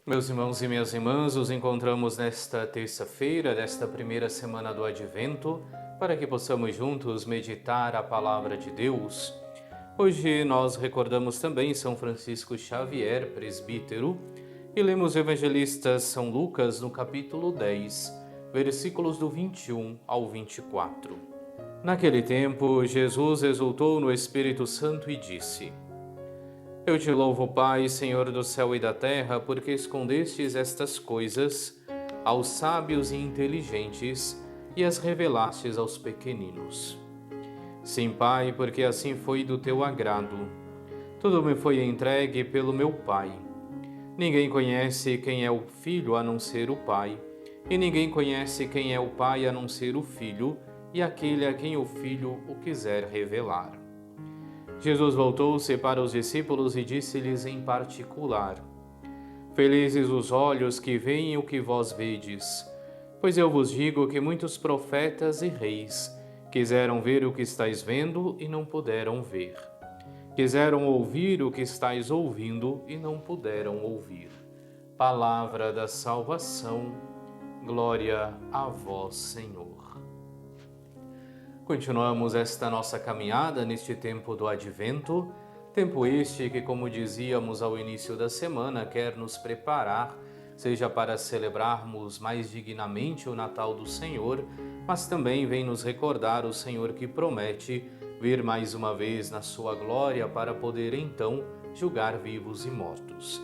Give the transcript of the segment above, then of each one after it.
Meus irmãos e minhas irmãs, nos encontramos nesta terça-feira, desta primeira semana do Advento, para que possamos juntos meditar a palavra de Deus. Hoje nós recordamos também São Francisco Xavier, presbítero, e lemos o evangelista São Lucas no capítulo 10, versículos do 21 ao 24. Naquele tempo, Jesus exultou no Espírito Santo e disse: Eu te louvo, Pai, Senhor do céu e da terra, porque escondestes estas coisas aos sábios e inteligentes e as revelastes aos pequeninos. Sim, Pai, porque assim foi do teu agrado. Tudo me foi entregue pelo meu Pai. Ninguém conhece quem é o Filho a não ser o Pai, e ninguém conhece quem é o Pai a não ser o Filho e aquele a quem o Filho o quiser revelar. Jesus voltou-se para os discípulos e disse-lhes em particular: Felizes os olhos que veem o que vós vedes, pois eu vos digo que muitos profetas e reis quiseram ver o que estáis vendo e não puderam ver. Quiseram ouvir o que estáis ouvindo e não puderam ouvir. Palavra da salvação, glória a vós, Senhor. Continuamos esta nossa caminhada neste tempo do Advento, tempo este que, como dizíamos ao início da semana, quer nos preparar, seja para celebrarmos mais dignamente o Natal do Senhor, mas também vem nos recordar o Senhor que promete vir mais uma vez na sua glória para poder então julgar vivos e mortos.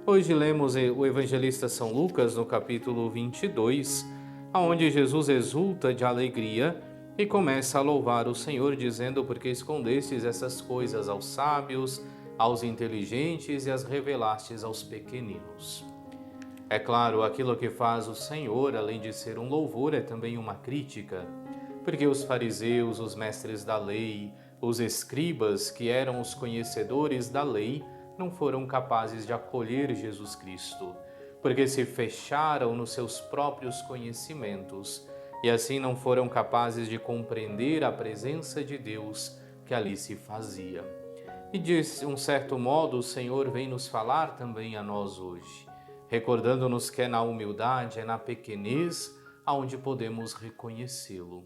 Hoje lemos o evangelista São Lucas no capítulo 22, onde Jesus exulta de alegria e começa a louvar o Senhor, dizendo: porque escondestes essas coisas aos sábios, aos inteligentes e as revelastes aos pequeninos. É claro, aquilo que faz o Senhor, além de ser um louvor, é também uma crítica, porque os fariseus, os mestres da lei, os escribas, que eram os conhecedores da lei, não foram capazes de acolher Jesus Cristo, porque se fecharam nos seus próprios conhecimentos e assim não foram capazes de compreender a presença de Deus que ali se fazia. E de um certo modo o Senhor vem nos falar também a nós hoje, recordando-nos que é na humildade, é na pequenez aonde podemos reconhecê-lo.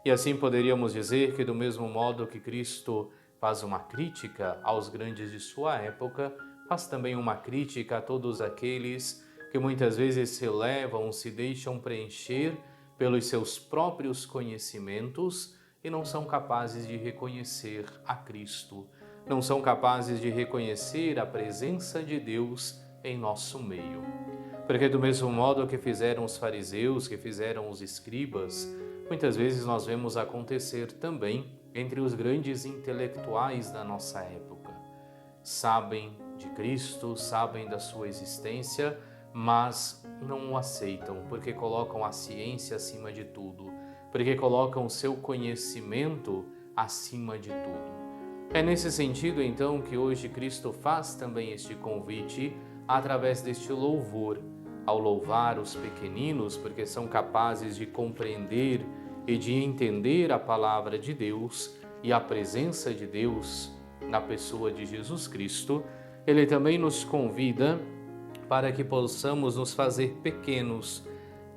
E assim poderíamos dizer que do mesmo modo que Cristo faz uma crítica aos grandes de sua época, faz também uma crítica a todos aqueles que muitas vezes se elevam, se deixam preencher pelos seus próprios conhecimentos e não são capazes de reconhecer a Cristo, não são capazes de reconhecer a presença de Deus em nosso meio. Porque do mesmo modo que fizeram os fariseus, que fizeram os escribas, muitas vezes nós vemos acontecer também entre os grandes intelectuais da nossa época. Sabem de Cristo, sabem da sua existência, mas não o aceitam, porque colocam a ciência acima de tudo, porque colocam o seu conhecimento acima de tudo. É nesse sentido, então, que hoje Cristo faz também este convite através deste louvor, ao louvar os pequeninos, porque são capazes de compreender e de entender a palavra de Deus e a presença de Deus na pessoa de Jesus Cristo. Ele também nos convida para que possamos nos fazer pequenos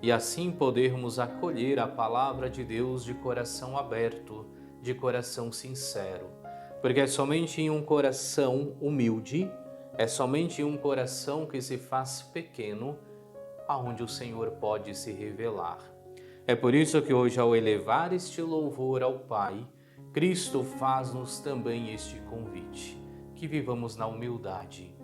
e assim podermos acolher a palavra de Deus de coração aberto, de coração sincero. Porque é somente em um coração humilde, é somente em um coração que se faz pequeno, aonde o Senhor pode se revelar. É por isso que hoje, ao elevar este louvor ao Pai, Cristo faz-nos também este convite, que vivamos na humildade,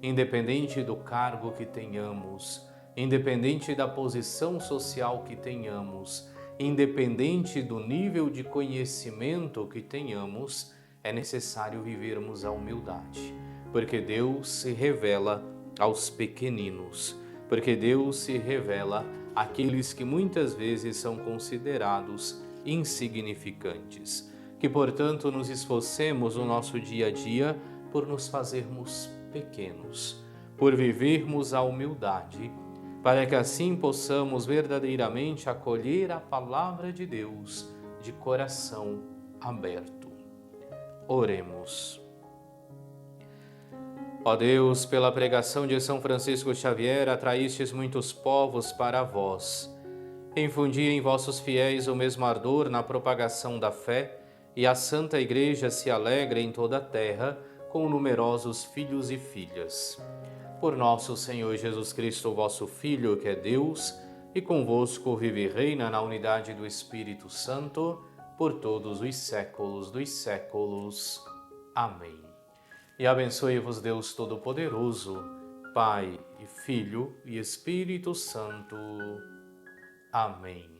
independente do cargo que tenhamos, independente da posição social que tenhamos, independente do nível de conhecimento que tenhamos, é necessário vivermos a humildade, porque Deus se revela aos pequeninos, porque Deus se revela àqueles que muitas vezes são considerados insignificantes. Que, portanto, nos esforcemos no nosso dia a dia por nos fazermos pequenos, por vivermos a humildade, para que assim possamos verdadeiramente acolher a palavra de Deus de coração aberto. Oremos. Ó Deus, pela pregação de São Francisco Xavier, atraístes muitos povos para vós. Infundi em vossos fiéis o mesmo ardor na propagação da fé, e a Santa Igreja se alegra em toda a terra, com numerosos filhos e filhas. Por nosso Senhor Jesus Cristo, vosso Filho, que é Deus, e convosco vive e reina na unidade do Espírito Santo, por todos os séculos dos séculos. Amém. E abençoe-vos Deus Todo-Poderoso, Pai e Filho e Espírito Santo. Amém.